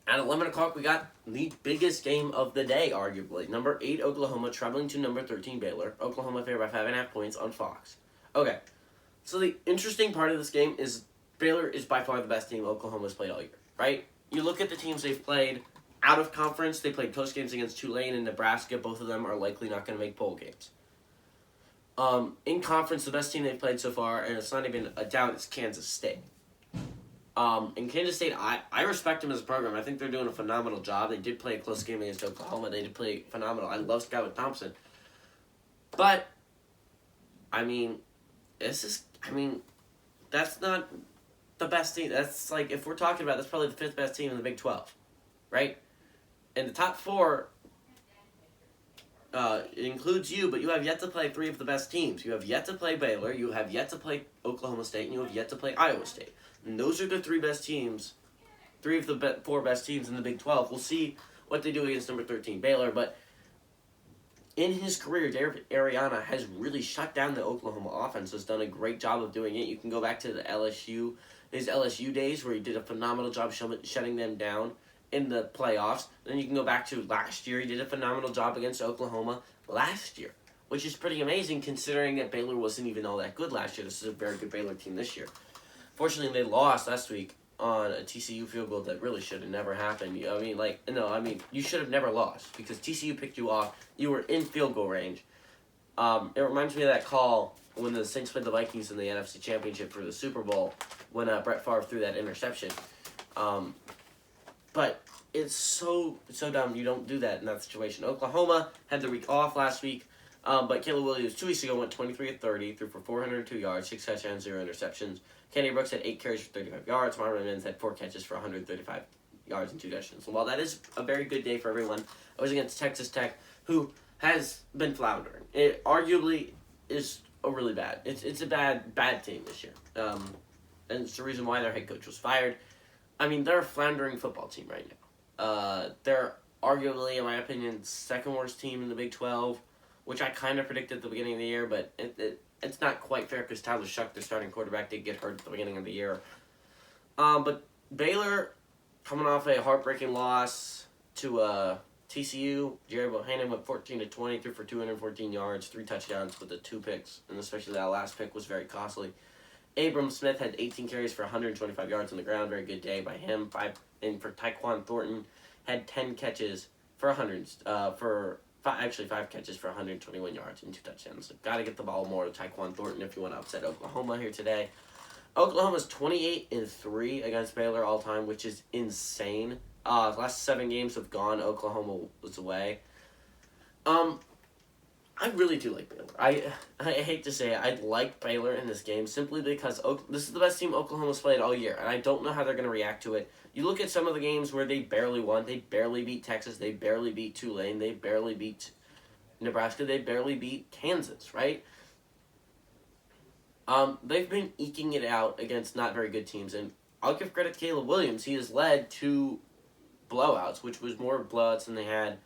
At 11 o'clock, we got the biggest game of the day, arguably. Number 8, Oklahoma, traveling to number 13, Baylor. Oklahoma favored by 5.5 points on Fox. Okay, so the interesting part of this game is Baylor is by far the best team Oklahoma's played all year, right? You look at the teams they've played out of conference. They played close games against Tulane and Nebraska. Both of them are likely not going to make bowl games. In conference, the best team they've played so far, and it's not even a doubt, is Kansas State. In Kansas State, I respect them as a program. I think they're doing a phenomenal job. They did play a close game against Oklahoma. They did play phenomenal. I love Skylar Thompson. But, that's not the best team. That's like, if we're talking about, that's probably the 5th best team in the Big 12, right? And the top 4, it includes you, but you have yet to play 3 of the best teams. You have yet to play Baylor, you have yet to play Oklahoma State, and you have yet to play Iowa State. And those are the 3 best teams, 3 of the 4 best teams in the Big 12. We'll see what they do against number 13, Baylor, but in his career, Derek Ariana has really shut down the Oklahoma offense, has done a great job of doing it. You can go back to his LSU days where he did a phenomenal job shutting them down in the playoffs. Then you can go back to last year. He did a phenomenal job against Oklahoma last year, which is pretty amazing considering that Baylor wasn't even all that good last year. This is a very good Baylor team this year. Fortunately, they lost last week on a TCU field goal that really should have never happened. You should have never lost because TCU picked you off. You were in field goal range. It reminds me of that call when the Saints played the Vikings in the NFC Championship for the Super Bowl when Brett Favre threw that interception. But it's so dumb. You don't do that in that situation. Oklahoma had the week off last week, but Caleb Williams 2 weeks ago went 23 of 30, threw for 402 yards, 6 touchdowns, 0 interceptions. Kenny Brooks had 8 carries for 35 yards. Marvin Mims had 4 catches for 135 yards and 2 touchdowns. And while that is a very good day for everyone, it was against Texas Tech, who has been floundering. It arguably is a really bad. It's a bad team this year. And it's the reason why their head coach was fired. They're a floundering football team right now. They're arguably, in my opinion, second worst team in the Big 12, which I kind of predicted at the beginning of the year, but it's not quite fair because Tyler Shuck, their starting quarterback, did get hurt at the beginning of the year. But Baylor, coming off a heartbreaking loss to TCU, Jerry Bohannon went 14-20, threw for 214 yards, 3 touchdowns with the 2 picks, and especially that last pick was very costly. Abram Smith had 18 carries for 125 yards on the ground. Very good day by him. And for Tyquan Thornton, had 10 catches for 5 catches for 121 yards and 2 touchdowns. So got to get the ball more to Tyquan Thornton if you want to upset Oklahoma here today. Oklahoma's 28-3 against Baylor all time, which is insane. The last 7 games have gone. Oklahoma was away. I really do like Baylor. I hate to say it, I like Baylor in this game simply because this is the best team Oklahoma's played all year, and I don't know how they're going to react to it. You look at some of the games where they barely won. They barely beat Texas. They barely beat Tulane. They barely beat Nebraska. They barely beat Kansas, right? They've been eking it out against not very good teams, and I'll give credit to Caleb Williams. He has led 2 blowouts, which was more blowouts than they had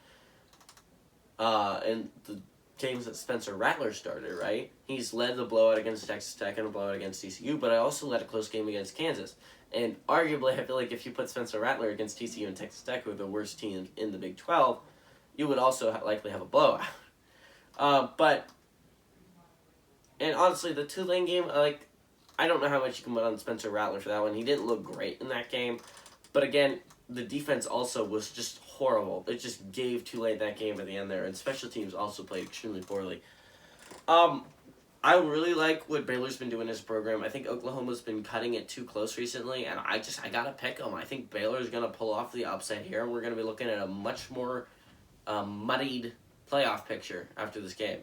in the games that Spencer Rattler started, right? He's led the blowout against Texas Tech and a blowout against TCU, but I also led a close game against Kansas. And arguably, I feel like if you put Spencer Rattler against TCU and Texas Tech, who are the worst teams in the Big 12, you would also likely have a blowout. And honestly, the Tulane game, I don't know how much you can put on Spencer Rattler for that one. He didn't look great in that game. But again, the defense also was just horrible. It just gave Tulane that game at the end there, and special teams also played extremely poorly. I really like what Baylor's been doing as a program. I think Oklahoma's been cutting it too close recently, and I gotta pick them. I think Baylor's gonna pull off the upset here, and we're gonna be looking at a much more muddied playoff picture after this game.